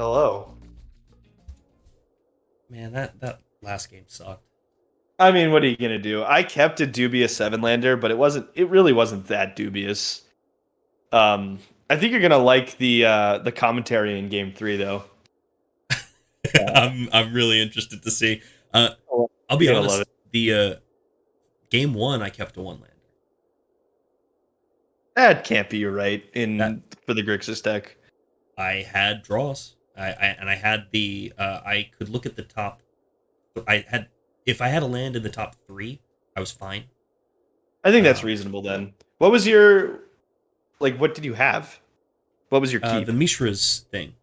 Hello. Man, that last game sucked. I mean, what are you gonna do? I kept a dubious seven lander, but it really wasn't that dubious. Um, I think you're gonna like the commentary in game three though. I'm really interested to see. Uh, Oh, I'll be you're gonna love honest. it. The game one, I kept a one lander. That can't be right That in for the Grixis deck. I had draws. I had the I could look at the top. I had if I had a land in the top three, I was fine. I think that's Um, reasonable then. What was your what did you have? What was your the keep? Mishra's thing,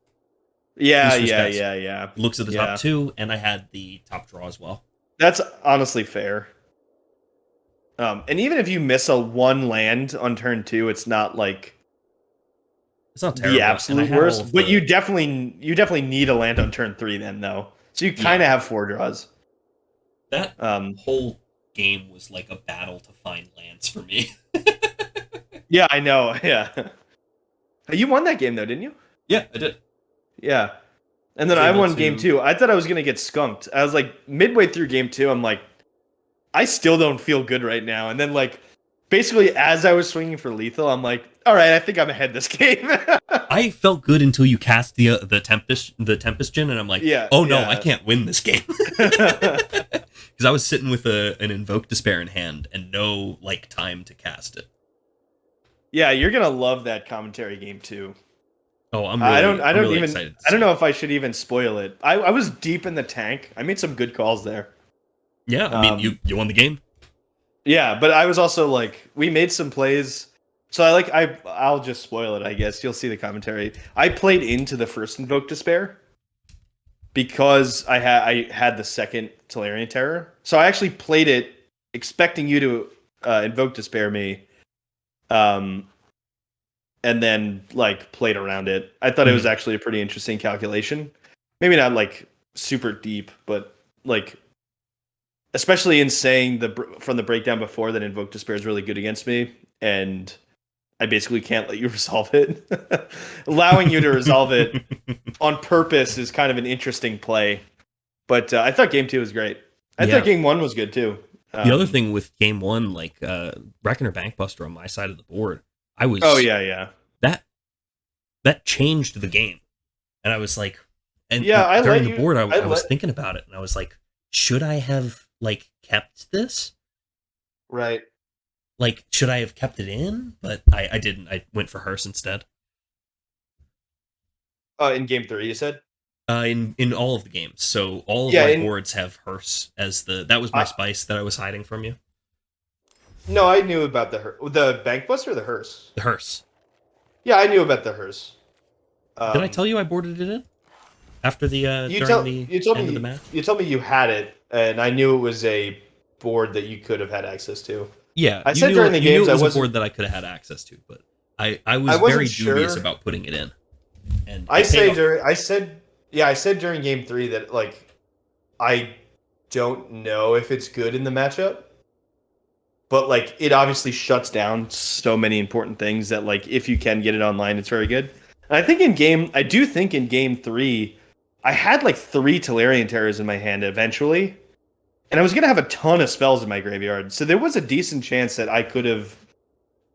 Yeah, Mishra's yeah, best yeah, yeah. looks at the top Yeah. two, and I had the top draw as well. That's honestly fair. And even if you miss a one land on turn two, it's not like It's not the terrible, and I absolute had all worst, of but you the definitely need a land on turn three then though. So you kind yeah. of have four draws. That Um, whole game was like a battle to find lands for me. yeah, I know. Yeah, you won that game though, didn't you? Yeah, I did. Yeah, and I then was I able won game to. two. I thought I was gonna get skunked. I was like midway through game two, I'm like, I still don't feel good right now. And then basically as I was swinging for lethal, I'm like, all right, I think I'm ahead this game. I felt good until you cast the Tempest Gin, and I'm like, Yeah, oh no, I yeah. can't win this game because I was sitting with an Invoke Despair in hand and no time to cast it. Yeah, you're gonna love that commentary game too. Oh, I'm I really don't I I'm don't really even excited to I don't see know it. if I should even spoil it. I was deep in the tank. I made some good calls there. Yeah, I mean Um you won the game. yeah, but I was also we made some plays. So I'll just spoil it, I guess. You'll see the commentary. I played into the first Invoke Despair because I had the second Tolarian Terror. So I actually played it expecting you to Invoke Despair me. Um and then played around it. I thought it was Mhm. actually a pretty interesting calculation. Maybe not super deep, but especially in saying from the breakdown before that Invoke Despair is really good against me, and I basically can't let you resolve it. Allowing you to resolve it on purpose is kind of an interesting play. But I thought game two was great. I thought Yeah. game one was good too. The other Um, thing with game one, Reckoner Bankbuster on my side of the board, I oh was yeah, yeah, that that changed the game. And I was like, yeah. and during the board, I I was let thinking about it, and I was like, should I have kept this? right. Should I have kept it in? But I didn't. I went for Hearse instead. In game three, you said. In all of the games, so all of Yeah, my in boards have Hearse as that was my I, spice that I was hiding from you. no, I knew about the bank bus or the hearse. The Hearse. Yeah, I knew about the hearse. Did I Um, tell you I boarded it in after the you during tell the you told end of the me match? you told me you had it, and I knew it was a board that you could have had access to. Yeah, I you said knew during it. the You knew games it I was a wasn't board that I could have had access to, but I I was wasn't very dubious sure. about putting it in, and I it paid say off. during I said yeah I said during game three that I don't know if it's good in the matchup, but it obviously shuts down so many important things that if you can get it online, it's very good. And I do think in game three, I had three Tolarian Terrors in my hand eventually, and I was gonna have a ton of spells in my graveyard, so there was a decent chance that I could have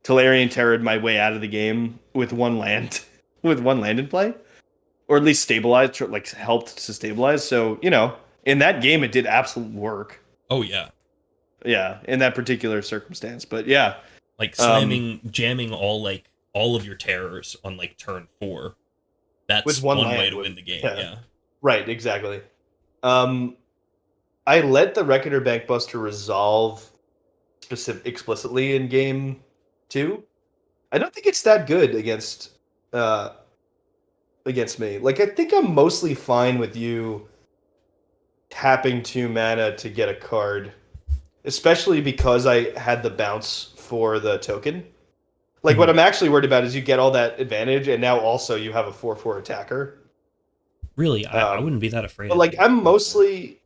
Tolarian Terrored my way out of the game with one land, with one land in play, or at least stabilized, helped to stabilize. So in that game, it did absolute work. Oh yeah, Yeah, in that particular circumstance. But yeah, um, jamming all of your terrors on turn four. with That's one one way land, to with win the game. yeah, Yeah. right, exactly. Um, I let the Reckoner Bankbuster resolve explicitly in game two. I don't think it's that good uh against me. I think I'm mostly fine with you tapping 2 mana to get a card, especially because I had the bounce for the token. What Mhm. I'm actually worried about is you get all that advantage, and now also you have a 4/4 attacker. Really, I Um, wouldn't be that afraid but of the I'm 4/4. mostly,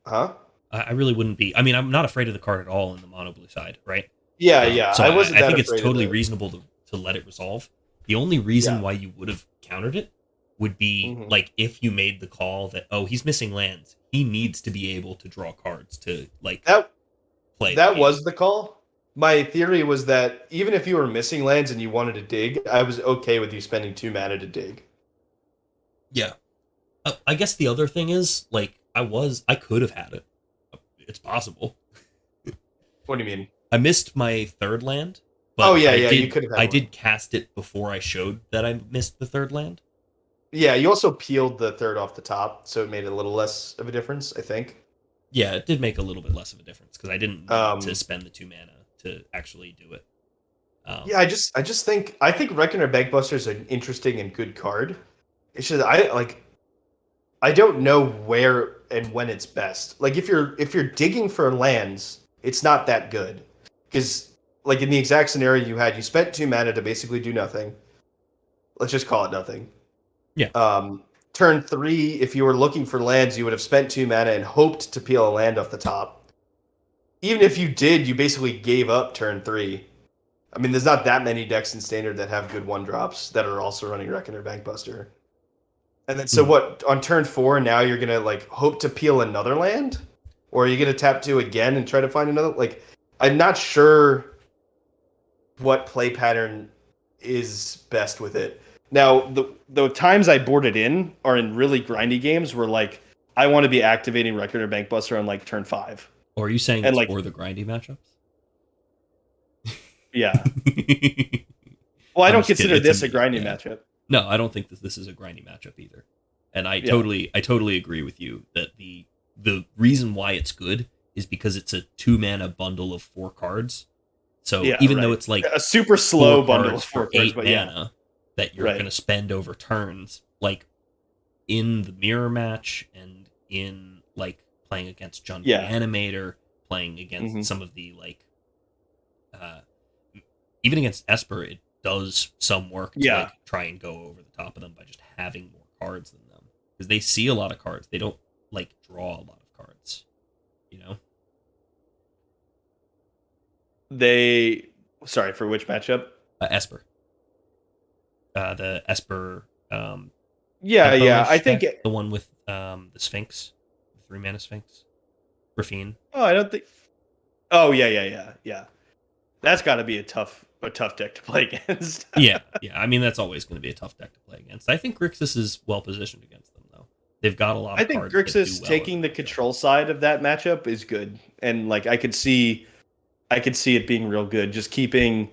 huh? I really wouldn't be. I mean, I'm not afraid of the card at all in the mono blue side, right? Yeah, yeah. So I wasn't I that think it's afraid of totally the. reasonable to let it resolve. The only reason Yeah, why you would have countered it would be Mhm. like if you made the call that, oh, he's missing lands, he needs to be able to draw cards to like That play the that game. was the call. My theory was that even if you were missing lands and you wanted to dig, I was okay with you spending 2 mana to dig. Yeah. I guess the other thing is like I could have had it. It's possible. What do you mean? I missed my third land, Oh but yeah, yeah, you could have had I one. did cast it before I showed that I missed the third land. Yeah, you also peeled the third off the top, so it made it a little less of a difference, I think. Yeah, it did make a little bit less of a difference because I didn't need to Um, spend the 2 mana to actually do it. yeah, I just think Reckoner Bankbuster is an interesting and good card. It's just I don't know where and when it's best. Like if you're digging for lands, it's not that good. Because like in the exact scenario you had, you spent 2 mana to basically do nothing. Let's just call it nothing. Yeah. Turn three, if you were looking for lands, you would have spent 2 mana and hoped to peel a land off the top. Even if you did, you basically gave up turn three. I mean, there's not that many decks in standard that have good one drops that are also running Reckoner Bankbuster. And then so Mhm. what on turn four now you're gonna like hope to peel another land? Or are you gonna tap two again and try to find another like I'm not sure what play pattern is best with it. Now the times I board it in are in really grindy games where like I want to be activating Record or Bankbuster on like turn five. Or are you saying And it's like for the grindy matchups? yeah. Well, I I'm don't just kidding. consider It's this a a grindy yeah. matchup. No, I don't think that this is a grindy matchup either. And Yeah. I totally agree with you that the reason why it's good is because it's a 2 mana bundle of 4 cards. So Yeah, even though right. it's like A super four slow bundle of cards four for cards, eight but yeah. mana that you're Right. gonna spend over turns, like in the mirror match and in like playing against Jund the Yeah. Animator, playing against Hmm. some of the like uh even against Esper, it does some work to Yeah. like try and go over the top of them by just having more cards than them because they see a lot of cards. They don't like draw a lot of cards, you know. They sorry for which matchup? Esper, the Esper Yeah, yeah. I tempo-ish think. deck, the one with the Sphinx, the 3 mana Sphinx, Rafine. Oh, I don't think. Oh, yeah, yeah, yeah, yeah. That's got to be a tough deck to play against. Yeah, yeah. I mean, that's always going to be a tough deck to play against. I think Grixis is well positioned against them, though. They've got a lot I of think cards that do Grixis well in taking the the matchup. control side of that matchup is good, and like I could see it being real good. Just keeping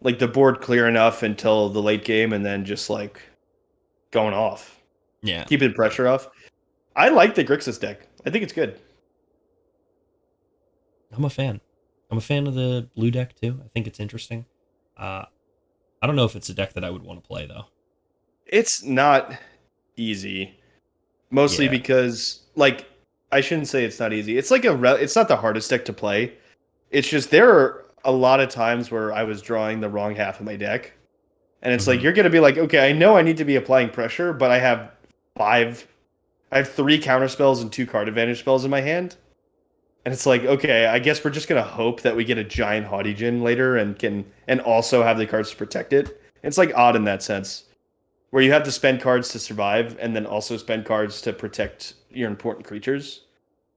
like the board clear enough until the late game, and then just like going off, Yeah, keeping pressure off. I like the Grixis deck. I think it's good. I'm a fan. I'm a fan of the blue deck too. I think it's interesting. Uh, I don't know if it's a deck that I would want to play though. It's not easy, mostly Yeah. because like I shouldn't say it's not easy. It's like it's not the hardest deck to play. It's just there are a lot of times where I was drawing the wrong half of my deck. And it's like Hmm. you're gonna be like, okay, I know I need to be applying pressure, but five I have three counter spells and two card advantage spells in my hand. And it's like, okay, I guess we're just gonna hope that we get a giant Haughty Djinn later and also have the cards to protect it. It's like odd in that sense. Where you have to spend cards to survive and then also spend cards to protect your important creatures.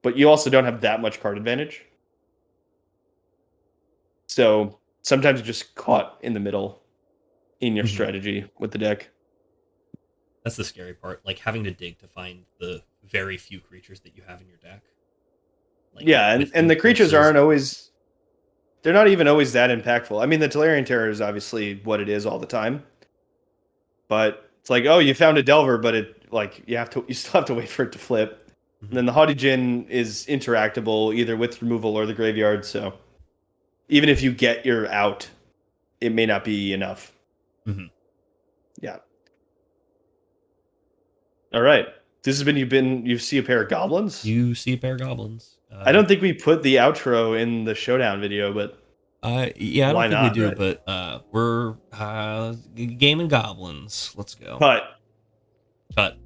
But you also don't have that much card advantage. So sometimes you're just caught in the middle in your Hmm. strategy with the deck. That's the scary part. Like having to dig to find the very few creatures that you have in your deck. Like Yeah, and, with and the creatures impulses. aren't always they're not even always that impactful. I mean, the Tolarian Terror is obviously what it is all the time, but it's like, oh, you found a Delver, but it like you still have to wait for it to flip. And Mhm. then the Haughty Djinn is interactable either with removal or the graveyard, so even if you get your out, it may not be enough. Mhm. Yeah. All right. This has been you see a pair of goblins. You see a pair of goblins. I don't think we put the outro in the showdown video, but Yeah, I don't why think we not, do, right? but we're gaming goblins. Let's go. But Cut.